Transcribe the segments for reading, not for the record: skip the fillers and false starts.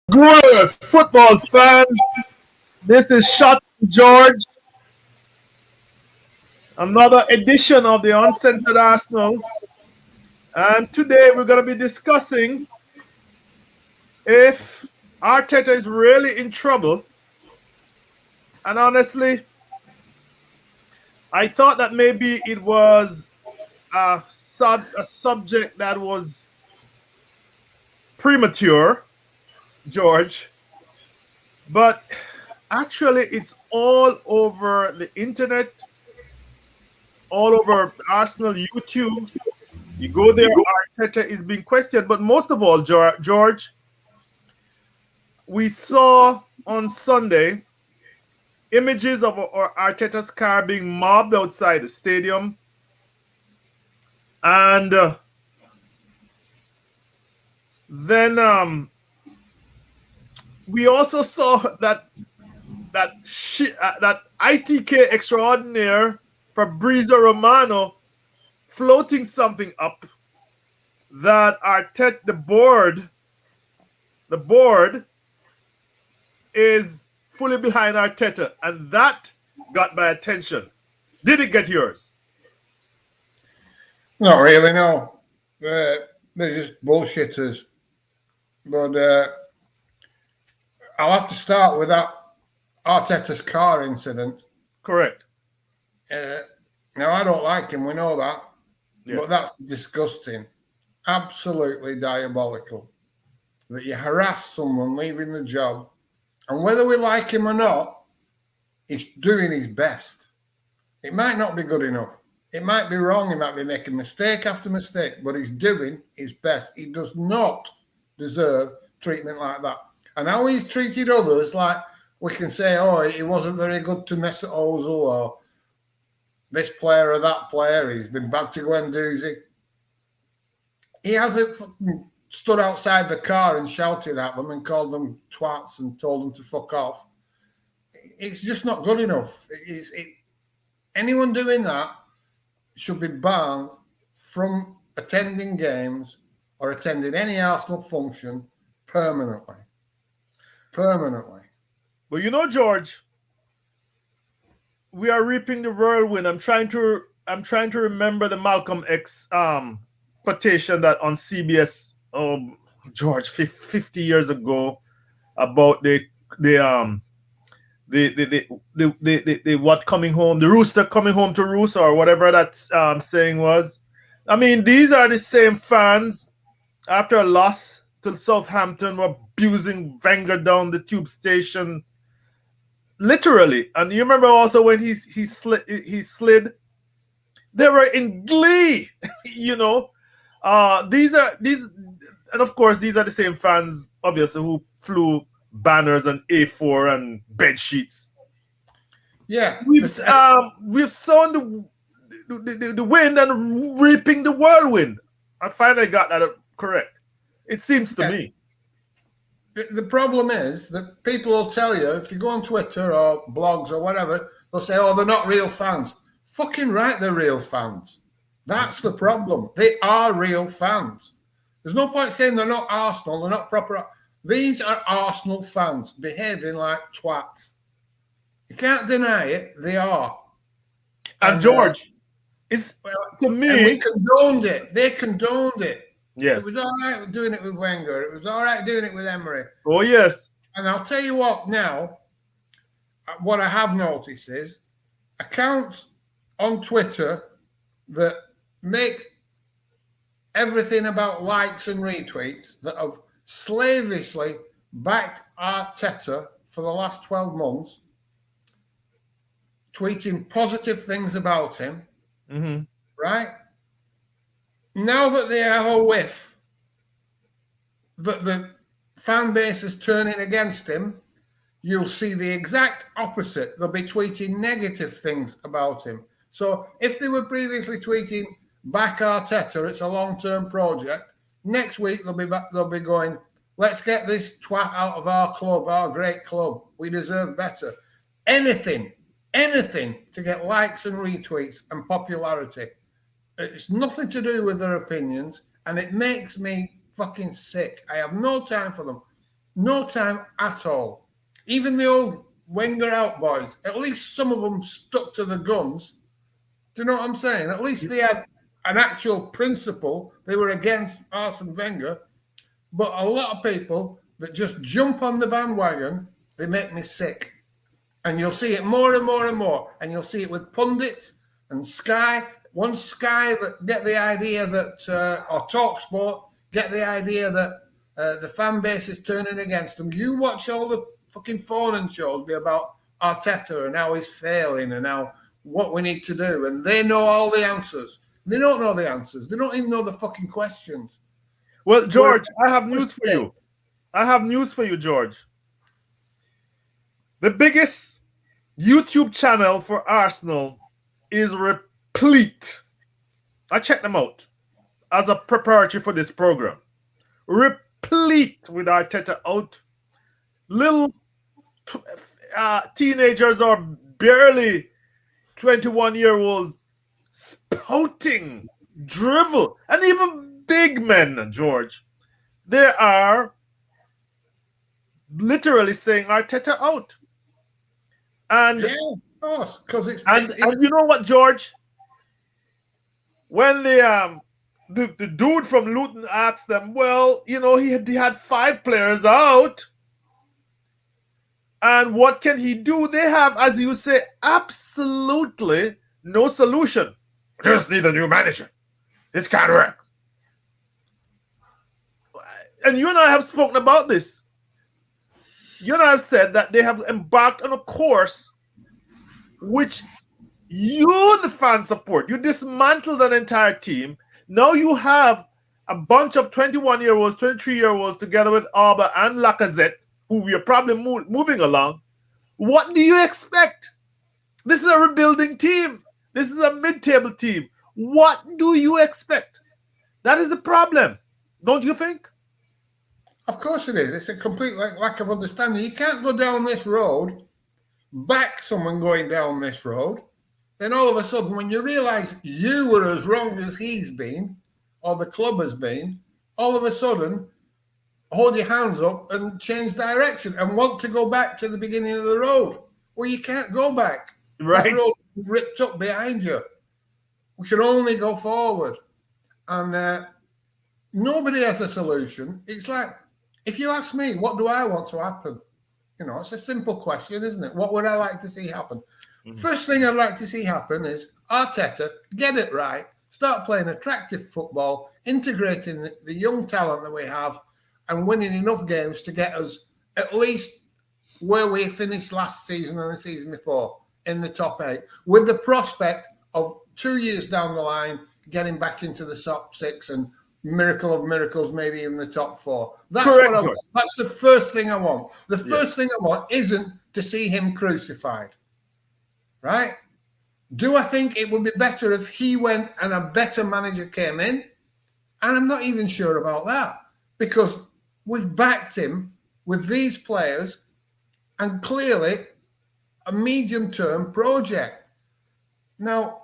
Glorious football fans. This is Shot George. Another edition of the Uncensored Arsenal. And today we're going to be discussing if Arteta is really in trouble. And honestly, I thought that maybe it was a subject that was premature, George. But actually, it's all over the internet, all over Arsenal YouTube. You go there, Arteta is being questioned. But most of all, George, we saw on Sunday images of Arteta's car being mobbed outside the stadium. And then we also saw that ITK extraordinaire Fabrizio Romano floating something up that Arteta, the board is fully behind Arteta, and that got my attention. Did it get yours? Not really, no. They're just bullshitters. But I'll have to start with that Arteta's car incident. Correct. Now, I don't like him, we know that. Yes. But that's disgusting. Absolutely diabolical. That you harass someone leaving the job, and whether we like him or not, he's doing his best. It might not be good enough. It might be wrong. He might be making mistake after mistake, but he's doing his best. He does not deserve treatment like that. And how he's treated others, like we can say, oh, he wasn't very good to Mesut Ozil, or this player or that player, he's been bad to Guendouzi. He hasn't stood outside the car and shouted at them and called them twats and told them to fuck off. It's just not good enough. Anyone doing that should be banned from attending games or attending any Arsenal function permanently. Permanently. Well, you know, George, we are reaping the whirlwind. I'm trying to remember the Malcolm X quotation that on CBS, George, 50 years ago, about the what coming home, the rooster coming home to roost, or whatever that saying was. I mean, these are the same fans after a loss to Southampton were abusing Wenger down the tube station, literally. And you remember also when he slid, they were in glee. You know, these, and of course these are the same fans, obviously, who flew banners and A4 and bed sheets. Yeah, we've sown the wind and reaping the whirlwind. I finally got that correct. It seems to me. The problem is that people will tell you, if you go on Twitter or blogs or whatever, they'll say, oh, they're not real fans. Fucking right, they're real fans. That's the problem. They are real fans. There's no point saying they're not Arsenal, they're not proper. These are Arsenal fans behaving like twats. You can't deny it, they are. And George, it's to me. And we condoned it. They condoned it. Yes. It was all right doing it with Wenger. It was all right doing it with Emery. Oh, yes. And I'll tell you what now, what I have noticed is accounts on Twitter that make everything about likes and retweets that have slavishly backed Arteta for the last 12 months, tweeting positive things about him, right? Now that they have a whiff that the fan base is turning against him, you'll see the exact opposite. They'll be tweeting negative things about him. So if they were previously tweeting back Arteta, it's a long-term project, next week they'll be going, let's get this twat out of our club, our great club. We deserve better. Anything to get likes and retweets and popularity. It's nothing to do with their opinions, and it makes me fucking sick. I have no time for them. No time at all. Even the old Wenger out boys, at least some of them stuck to the guns. Do you know what I'm saying? At least they had an actual principle. They were against Arsene Wenger. But a lot of people that just jump on the bandwagon, they make me sick. And you'll see it more and more and more. And you'll see it with pundits and Sky. Once Sky that get the idea that, or TalkSport, get the idea that the fan base is turning against them. You watch all the fucking phone-in shows be about Arteta and how he's failing and how what we need to do. And they know all the answers. They don't know the answers. They don't even know the fucking questions. Well, George, I have news for you. I have news for you, George. The biggest YouTube channel for Arsenal is replete. I checked them out as a preparatory for this program. Replete with Arteta out. Little teenagers or barely 21-year-olds spouting drivel. And even big men, George. They are literally saying Arteta out. And yeah, of course, because it's and you know what, George? When the dude from Luton asked them, well, you know, he had 5 players out, and what can he do? They have, as you say, absolutely no solution. Just need a new manager. This can't work. And you and I have spoken about this. You and I have said that they have embarked on a course which you, the fan, support. You dismantled an entire team. Now you have a bunch of 21-year-olds, 23-year-olds together with Auba and Lacazette, who we are probably moving along. What do you expect? This is a rebuilding team. This is a mid-table team. What do you expect? That is the problem, don't you think? Of course it is. It's a complete lack of understanding. You can't go down this road, back someone going down this road, then all of a sudden when you realise you were as wrong as he's been, or the club has been, all of a sudden hold your hands up and change direction and want to go back to the beginning of the road. Well, you can't go back. Right. That road ripped up behind you. We can only go forward. And nobody has a solution. It's like, if you ask me, what do I want to happen? You know, it's a simple question, isn't it? What would I like to see happen? First thing I'd like to see happen is Arteta, get it right, start playing attractive football, integrating the young talent that we have, and winning enough games to get us at least where we finished last season and the season before, in the top 8, with the prospect of 2 years down the line getting back into the top 6 and miracle of miracles, maybe even the top 4. That's Correct. what I want. That's the first thing I want. The first thing I want isn't to see him crucified. Right? Do I think it would be better if he went and a better manager came in? And I'm not even sure about that, because we've backed him with these players and clearly a medium-term project. Now,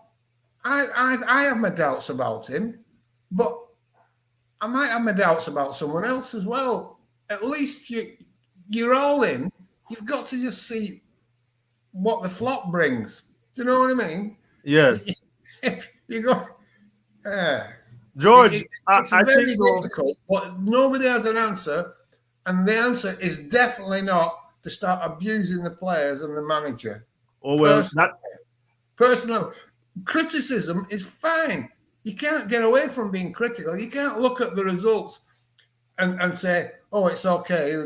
I have my doubts about him, but I might have my doubts about someone else as well. At least you're all in. You've got to just see what the flop brings. Do you know what I mean? Yes. If you go, George, it's I very think difficult, but nobody has an answer. And the answer is definitely not to start abusing the players and the manager. Oh, well, Personal criticism is fine. You can't get away from being critical. You can't look at the results and say, oh, it's okay.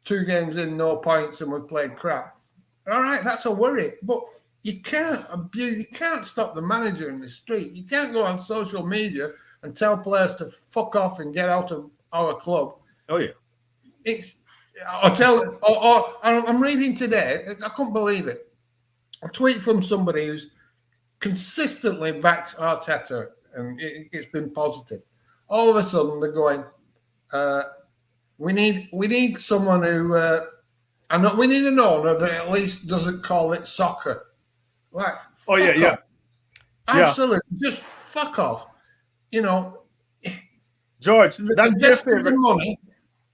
2 games in, no points, and we played crap. All right, that's a worry. But you can't abuse, you can't stop the manager in the street. You can't go on social media and tell players to fuck off and get out of our club. Oh, yeah. I'm reading today, I couldn't believe it. A tweet from somebody who's consistently backs Arteta, and it's been positive. All of a sudden, they're going, we need someone who, we need an owner that at least doesn't call it soccer. Like, yeah. Absolutely, just fuck off. You know, George, that's your favorite money.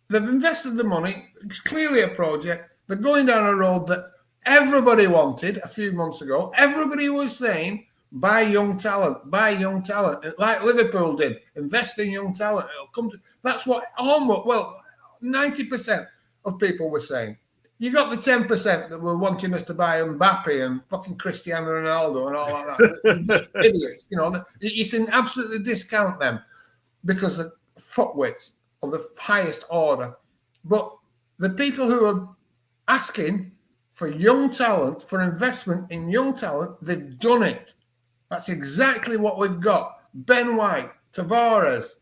They've invested the money. It's clearly a project. They're going down a road that everybody wanted a few months ago. Everybody was saying, buy young talent, like Liverpool did. Invest in young talent. It'll come to. That's what almost, well, 90% of people were saying. You got the 10% that were wanting us to buy Mbappe and fucking Cristiano Ronaldo and all like that. They're just idiots. You know, you can absolutely discount them because of footwits of the highest order. But the people who are asking for young talent, for investment in young talent, they've done it. That's exactly what we've got. Ben White, Tavares,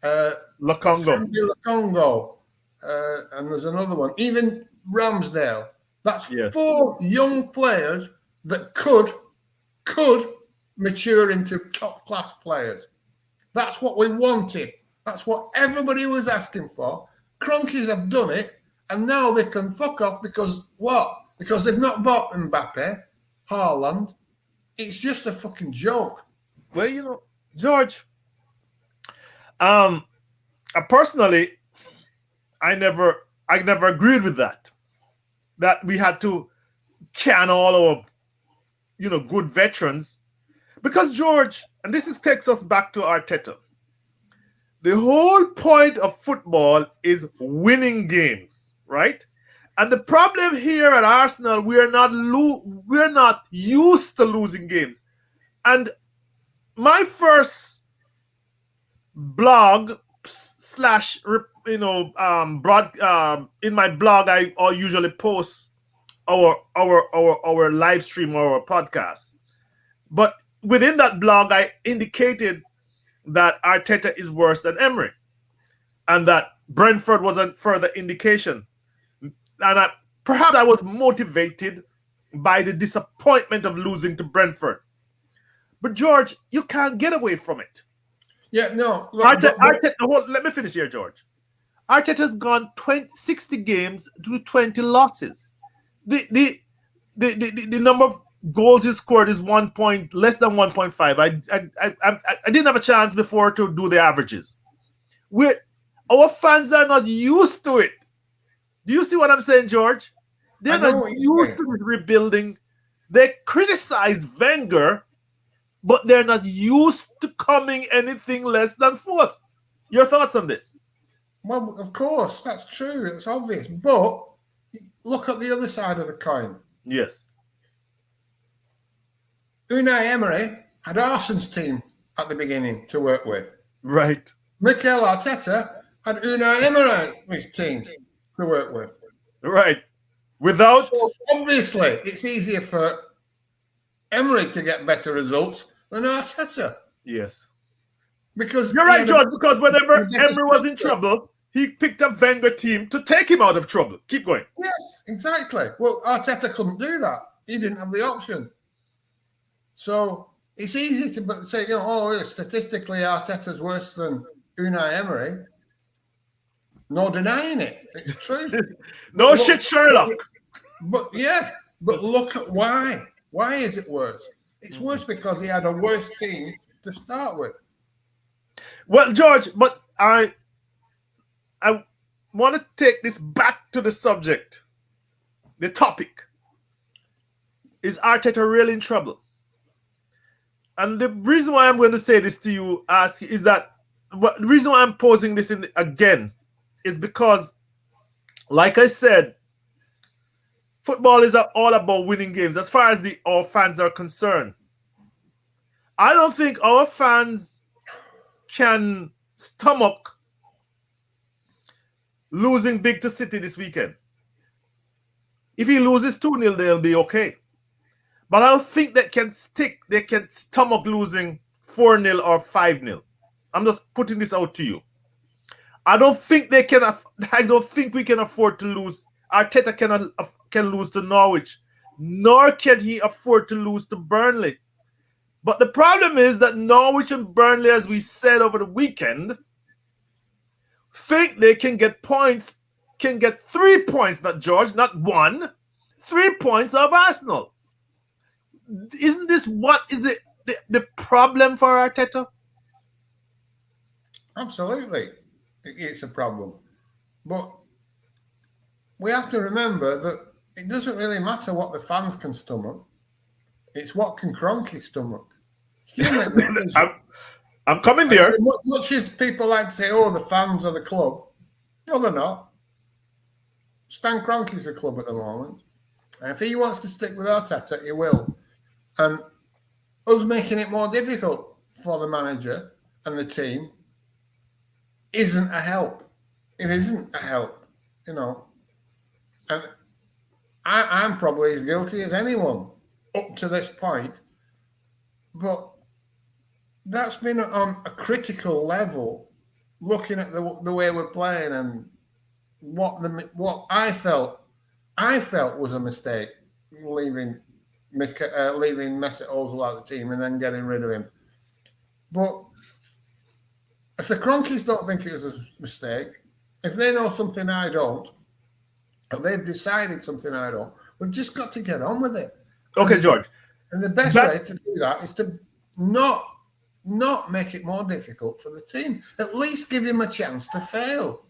Lokongo. Sandy Lokongo, and there's another one. Even Ramsdale. That's Yes. 4 young players that could mature into top class players. That's what we wanted. That's what everybody was asking for. Cronkies have done it, and now they can fuck off because what? Because they've not bought Mbappe, Haaland. It's just a fucking joke. Well, you know, George, I personally, I never agreed with that. That we had to can all our, good veterans, because George, and takes us back to Arteta. The whole point of football is winning games, right? And the problem here at Arsenal, we're not used to losing games. And my first blog slash in my blog, I usually post our live stream or our podcast. But within that blog, I indicated that Arteta is worse than Emery, and that Brentford was a further indication. And perhaps I was motivated by the disappointment of losing to Brentford. But George, you can't get away from it. Yeah, no. Look, Arteta, let me finish here, George. Arteta's gone 60 games to 20 losses. The number of goals he scored is less than 1.5. I didn't have a chance before to do the averages. Our fans are not used to it. Do you see what I'm saying, George? They're not used to rebuilding. They criticize Wenger, but they're not used to coming anything less than 4th. Your thoughts on this? Well, of course, that's true. It's obvious. But look at the other side of the coin. Yes. Unai Emery had Arsenal's team at the beginning to work with. Right. Mikel Arteta had Unai Emery's team to work with. Right. So obviously, it's easier for Emery to get better results than Arteta. Yes. Because you're right, George, because whenever Emery was in trouble, he picked a Wenger team to take him out of trouble. Keep going. Yes, exactly. Well, Arteta couldn't do that. He didn't have the option. So it's easy to say, statistically, Arteta's worse than Unai Emery. No denying it. It's true. No shit, Sherlock. But look at why. Why is it worse? It's worse because he had a worse team to start with. Well, George, but I want to take this back to the subject. The topic. Is Arteta really in trouble? And the reason why I'm going to say this to you, is that the reason why I'm posing this again is because, like I said, football is all about winning games as far as our fans are concerned. I don't think our fans can stomach losing big to City this weekend. If he loses 2-0, they'll be okay. But I don't think they can stomach losing 4-0 or 5-0. I'm just putting this out to you. I don't think we can afford to lose. Arteta can lose to Norwich, nor can he afford to lose to Burnley. But the problem is that Norwich and Burnley, as we said over the weekend, think they can get points, can get 3 points, not 1, 3 points of Arsenal. Isn't this what is the problem for Arteta? Absolutely. It's a problem. But we have to remember that it doesn't really matter what the fans can stomach. It's what can Kroenke stomach. He'll make the decision. I'm coming And there. much as people like to say, oh, the fans are the club. No, they're not. Stan Kroenke's the club at the moment. And if he wants to stick with Arteta, he will. And us making it more difficult for the manager and the team isn't a help. It isn't a help, you know. And I'm probably as guilty as anyone up to this point. But that's been on a critical level, looking at the way we're playing and what I felt was a mistake leaving Mesut Ozil out of the team and then getting rid of him. But if the Cronkies don't think it was a mistake, if they know something I don't, if they've decided something I don't, we've just got to get on with it. Okay, George. And the best way to do that is to not make it more difficult for the team. At least give him a chance to fail.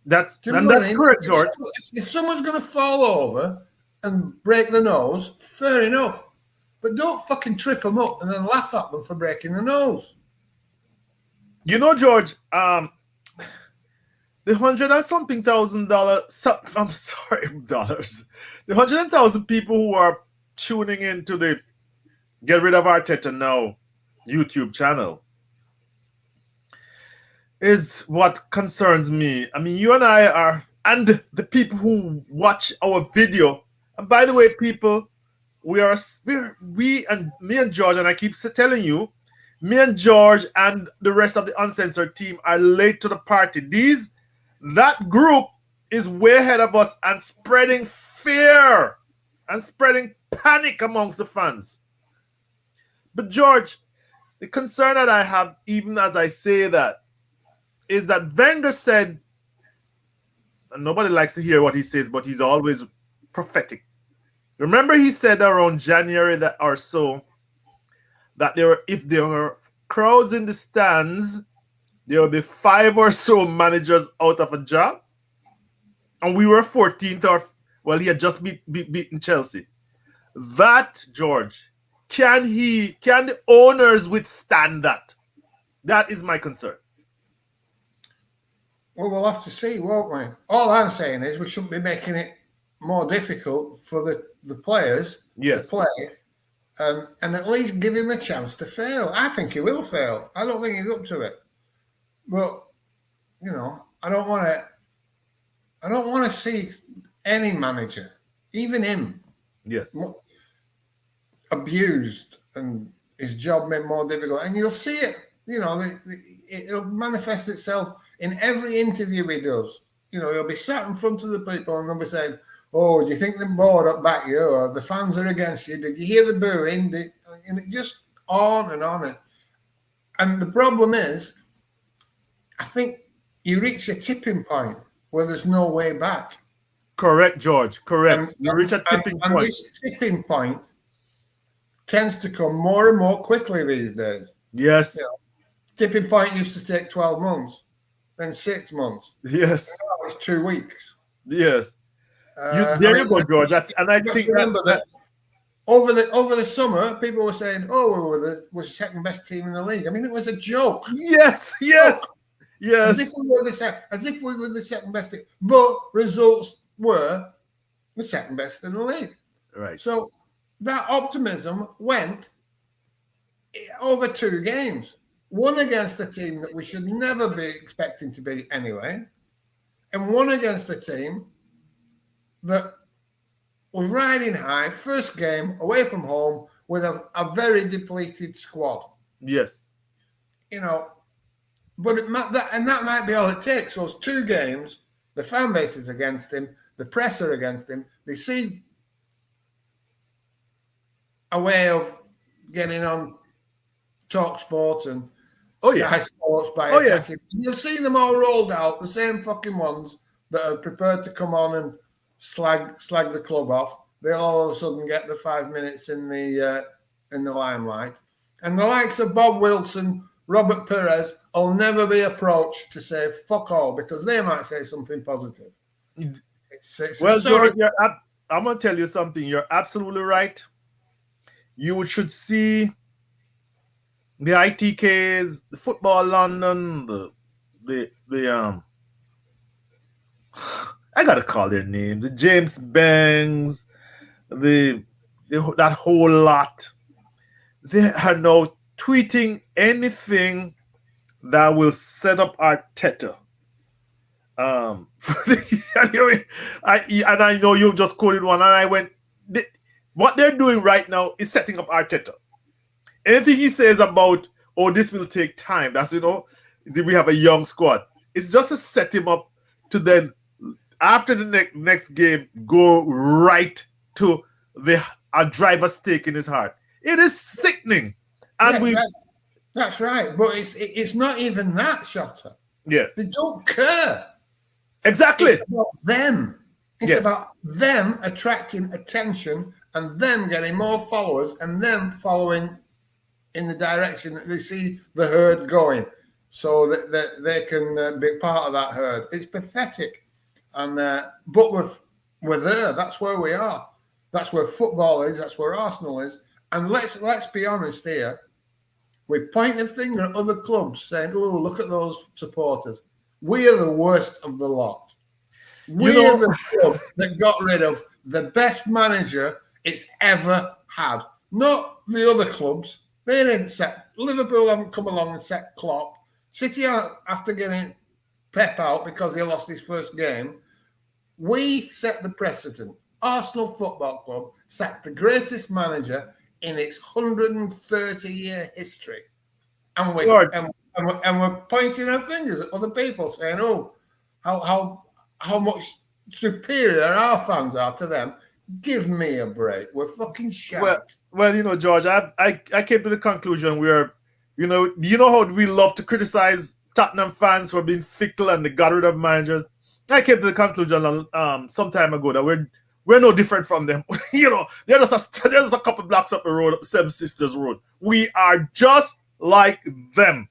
That's correct, George. If someone's going to fall over and break the nose, fair enough. But don't fucking trip them up and then laugh at them for breaking the nose. You know, George, the $100 and something $1,000, I'm sorry, dollars. The 100,000 people who are tuning into the Get Rid of Arteta Now YouTube channel is what concerns me. I mean, you and I are, and the people who watch our video. And by the way, people, we and me and George, and I keep telling you, me and George and the rest of the Uncensored team are late to the party. That group is way ahead of us and spreading fear and spreading panic amongst the fans. But George, the concern that I have, even as I say that, is that Wenger said, and nobody likes to hear what he says, but he's always prophetic. Remember, he said around January that or so that if there were crowds in the stands, there will be 5 or so managers out of a job, and we were 14th, he had just beaten Chelsea. That, George, can the owners withstand that? That is my concern. Well, we'll have to see, won't we? All I'm saying is we shouldn't be making it more difficult for the players to play, and at least give him a chance to fail. I think he will fail. I don't think he's up to it. But you know, I don't want to see any manager, even him, abused and his job made more difficult. And you'll see it. You know, it'll manifest itself in every interview he does. You know, he'll be sat in front of the people and they'll be saying, "Oh, do you think the board up back you? Or the fans are against you? Did you hear the booing?" And it just on and on. And the problem is, I think you reach a tipping point where there's no way back. Correct, George. Correct. You reach a tipping point. And this tipping point tends to come more and more quickly these days. Yes. You know, tipping point used to take 12 months, then 6 months. Yes. Now it's 2 weeks. Yes. There you go, George. And I think remember that over the summer, people were saying, "Oh, we were the second best team in the league." I mean, it was a joke. Yes. As if we were the second best team, but results were the second best in the league. Right. So that optimism went over 2 games. One against a team that we should never be expecting to beat anyway, and one against a team that was riding high, first game away from home with a very depleted squad. Yes. You know, but that might be all it takes. Those 2 games, the fan base is against him, the press are against him. They see a way of getting on TalkSport and Sky Sports by attacking. You'll see them all rolled out, the same fucking ones that are prepared to come on and slag the club off. They'll all of a sudden get the 5 minutes in the limelight. And the likes of Bob Wilson, Robert Perez will never be approached to say fuck all because they might say something positive. It's Well, a sort George, of, I'm gonna tell you something. You're absolutely right. You should see the ITKs, the Football London, the I gotta call their names, the James Bangs, the that whole lot. They are now tweeting anything that will set up Arteta. I know you just quoted one, and I went. What they're doing right now is setting up Arteta. Anything he says about, oh, this will take time. That's, we have a young squad. It's just to set him up to then, after the next game, go right to a driver's stake in his heart. It is sickening, and that's right. But it's not even that, Shotter. Yes, they don't care. Exactly. It's about them. It's about them attracting attention and them getting more followers and them following in the direction that they see the herd going, so that they can be part of that herd. It's pathetic, and but we're there. That's where we are. That's where football is. That's where Arsenal is. And let's be honest here. We point the finger at other clubs, saying, "Oh, look at those supporters." We are the worst of the lot. We are the club that got rid of the best manager it's ever had. Not the other clubs. They didn't set. Liverpool haven't come along and set Klopp. City, after getting Pep out because he lost his first game, we set the precedent. Arsenal Football Club sacked the greatest manager in its 130-year history. And we're pointing our fingers at other people, saying, "Oh, how much superior our fans are to them." Give me a break. We're fucking shite. Well, George, I came to the conclusion where, you know how we love to criticize Tottenham fans for being fickle and they got rid of managers. I came to the conclusion some time ago that we're no different from them. There's a couple blocks up the road, up Seven Sisters Road. We are just like them.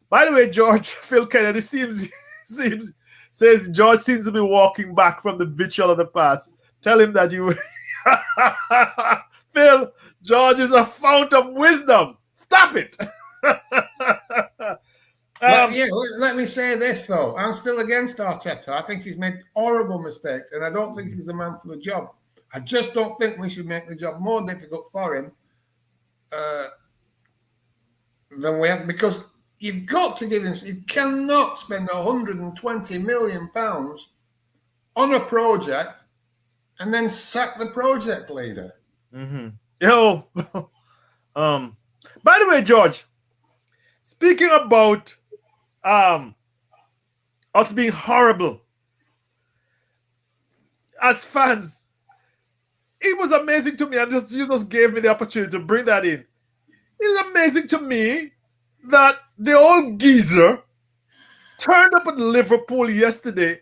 By the way, George, Phil Kennedy says George seems to be walking back from the vitriol of the past. Tell him that you Phil, George is a fount of wisdom. Stop it. Let me say this, though. I'm still against Arteta. I think he's made horrible mistakes, and I don't think he's the man for the job. I just don't think we should make the job more difficult for him than we have, because you've got to give him. You cannot spend 120 million pounds on a project and then sack the project leader. Mm-hmm. By the way, George, speaking about us being horrible as fans, it was amazing to me, and you just gave me the opportunity to bring that in. It's amazing to me that the old geezer turned up at Liverpool yesterday,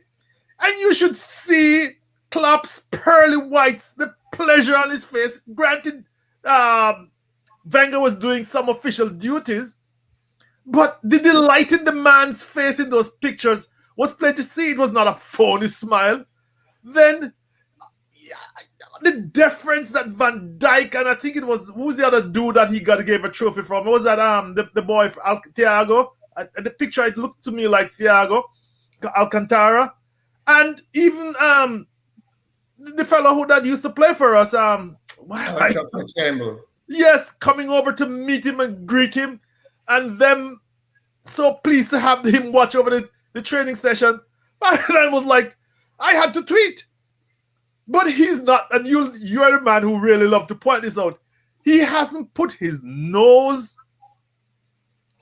and you should see Klopp's pearly whites, the pleasure on his face. Granted, Wenger was doing some official duties, but the delight in the man's face in those pictures was plain to see. It was not a phony smile. Then the deference that Van Dijk, and I think it was, who's the other dude that he gave a trophy from? Was that the boy Thiago? The picture, it looked to me like Thiago Alcantara, and even the fellow that used to play for us, yes, coming over to meet him and greet him, and them so pleased to have him watch over the training session. And I was like, I had to tweet. But he's not, and you're the man who really love to point this out. He hasn't put his nose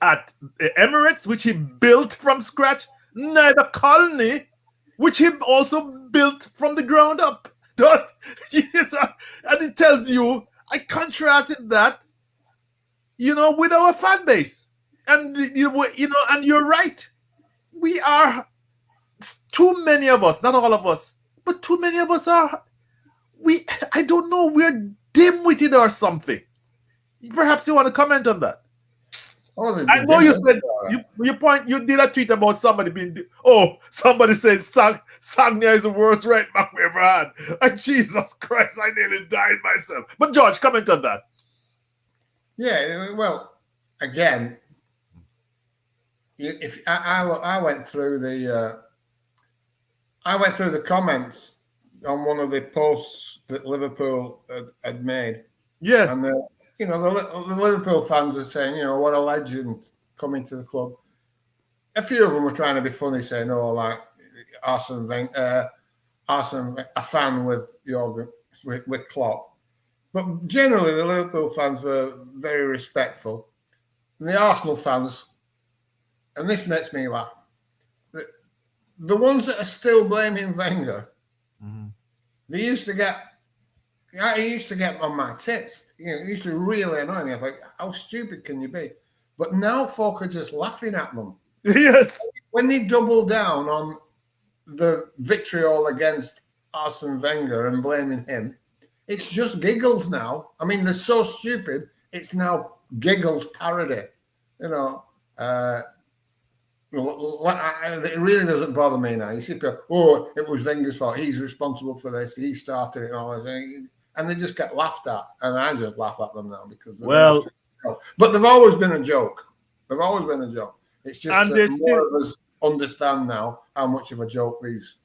at the Emirates, which he built from scratch, neither Colony, which he also built from the ground up. And it tells you, I contrasted that, with our fan base. And, and you're right. We are, too many of us, not all of us, but too many of us are, I don't know, we're dim-witted or something. Perhaps you want to comment on that? Oh, the I know you dinners. said you did a tweet about somebody being somebody said Sagna is the worst right back we ever had. And Jesus Christ, I nearly died myself. But George, comment on that. Yeah, well, again, if I went through the comments on one of the posts that Liverpool had made, Yes. and the Liverpool fans are saying, what a legend coming to the club. A few of them were trying to be funny, saying, "Oh, like Arsene a fan with Jurgen with Klopp." But generally, the Liverpool fans were very respectful. And the Arsenal fans, and this makes me laugh, the ones that are still blaming Wenger, they used to get, he used to get on my tits. It used to really annoy me. I was like, how stupid can you be? But now folk are just laughing at them. Yes. When they double down on the vitriol against Arsene Wenger and blaming him, it's just giggles now. I mean, they're so stupid, it's now giggles parody. It really doesn't bother me now. You see people, it was Wenger's fault. He's responsible for this. He started it and all this. And they just get laughed at. And I just laugh at them now because but they've always been a joke. They've always been a joke. It's just that more of us understand now how much of a joke these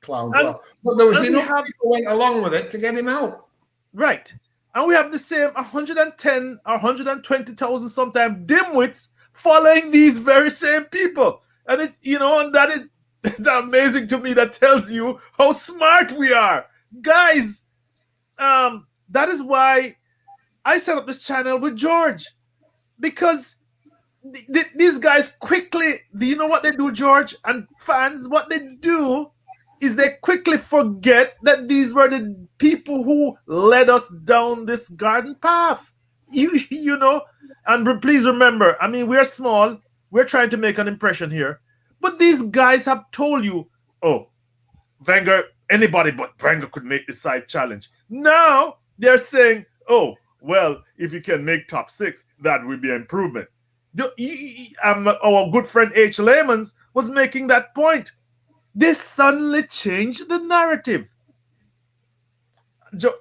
clowns are. But there was enough people went along with it to get him out. Right. And we have the same 110 or 120,000 sometimes dimwits following these very same people. And it's, and that is amazing to me. That tells you how smart we are. Guys, that is why I set up this channel with George. Because these guys quickly, do you know what they do, George? And fans, what they do is they quickly forget that these were the people who led us down this garden path. And please remember, I mean, we're small. We're trying to make an impression here. But these guys have told you, Wenger, anybody but Wenger could make the side challenge. Now they're saying, well, if you can make top 6, that would be an improvement. Our good friend H. Layman's was making that point. This suddenly changed the narrative.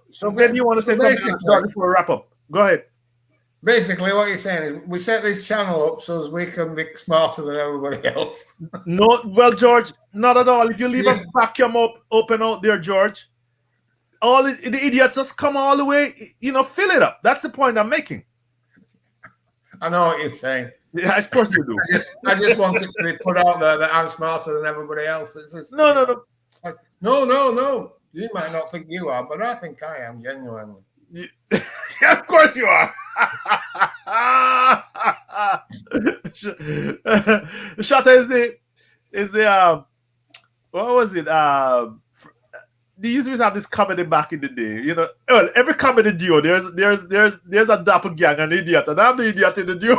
So maybe you want to say something before we wrap up. Go ahead. Basically, what you're saying is we set this channel up so as we can be smarter than everybody else. No, well, George, not at all. If you leave a vacuum open out there, George, all the idiots just come all the way, fill it up. That's the point I'm making. I know what you're saying. Yeah, of course you do. I just want it to be put out there that I'm smarter than everybody else. No. No. You might not think you are, but I think I am, genuinely. Yeah, of course you are. Shatta is the what was it? They used to have this comedy back in the day. Well, every comedy duo, there's a doppelganger, an idiot, and I'm the idiot in the duo.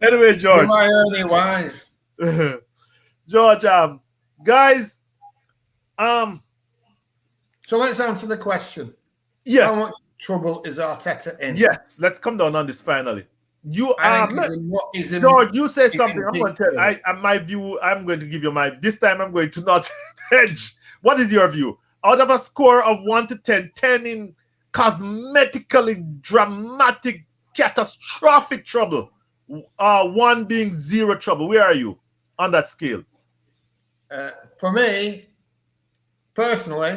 Anyway, George. You're my early wise. George, guys, so let's answer the question. Yes. How much trouble is Arteta in? Yes, let's come down on this finally. George, you say something. I'm going to tell my view. I'm going to give you this time I'm going to not hedge. What is your view? Out of a score of 1 to 10, 10 in cosmetically dramatic, catastrophic trouble, 1 being 0 trouble. Where are you on that scale? For me, personally,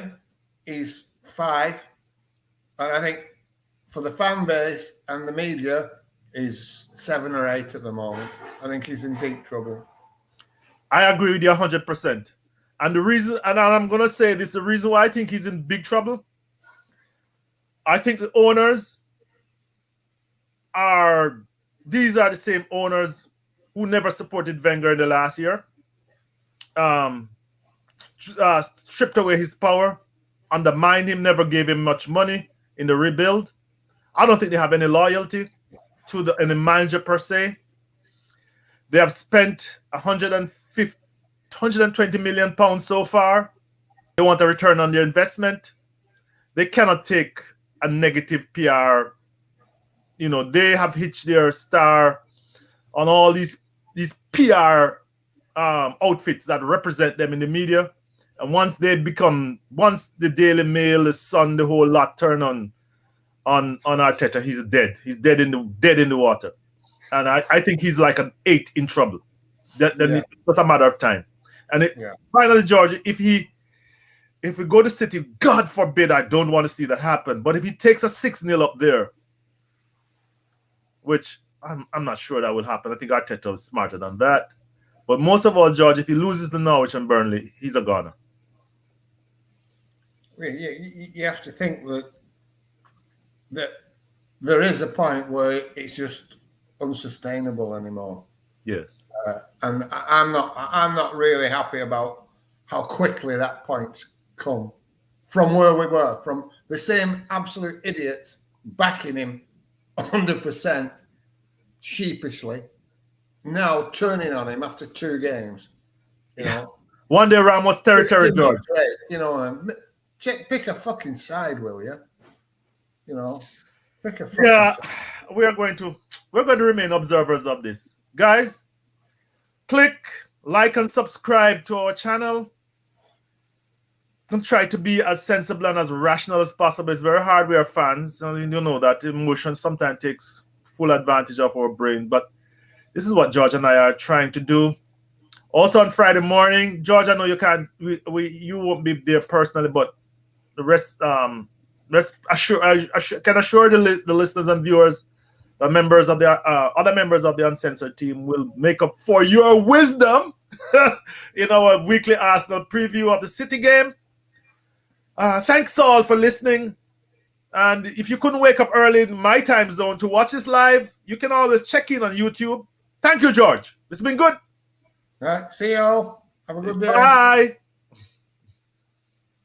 is 5. And I think for the fan base and the media, is 7 or 8 at the moment. I think he's in deep trouble. I agree with you 100%. And the reason, and I'm going to say this, the reason why I think he's in big trouble, I think the owners these are the same owners who never supported Wenger in the last year. Stripped away his power, undermined him, never gave him much money in the rebuild. I don't think they have any loyalty to the manager per se. They have spent 120 million pounds so far. They want a return on their investment. They cannot take a negative PR. You know, they have hitched their star on all these PR outfits that represent them in the media. And once the Daily Mail, the Sun, the whole lot turn on Arteta, he's dead. He's dead in the water. And I think he's like an 8 in trouble. It's just a matter of time. And finally, George, if we go to City, God forbid, I don't want to see that happen. But if he takes a 6-0 up there, which I'm not sure that will happen. I think Arteta is smarter than that. But most of all, George, if he loses to Norwich and Burnley, he's a goner. You have to think that there is a point where it's just unsustainable anymore. Yes. And I'm not really happy about how quickly that point's come from where we were, from the same absolute idiots backing him 100% sheepishly, now turning on him after 2 games. You know, one day Ramos territory, George. You know, pick a fucking side, will you? You know, pick a fucking side. We're going to remain observers of this, guys. Click, like, and subscribe to our channel. And try to be as sensible and as rational as possible. It's very hard. We are fans, and you know that emotion sometimes takes full advantage of our brain. But this is what George and I are trying to do. Also on Friday morning, George, I know you can't. You won't be there personally, but the rest, can assure the listeners and viewers, the members of the other members of the Uncensored team will make up for your wisdom in our weekly Arsenal preview of the City game. Thanks all for listening. And if you couldn't wake up early in my time zone to watch this live, you can always check in on YouTube. Thank you, George. It's been good. All right. See you all. Have a good day. Bye.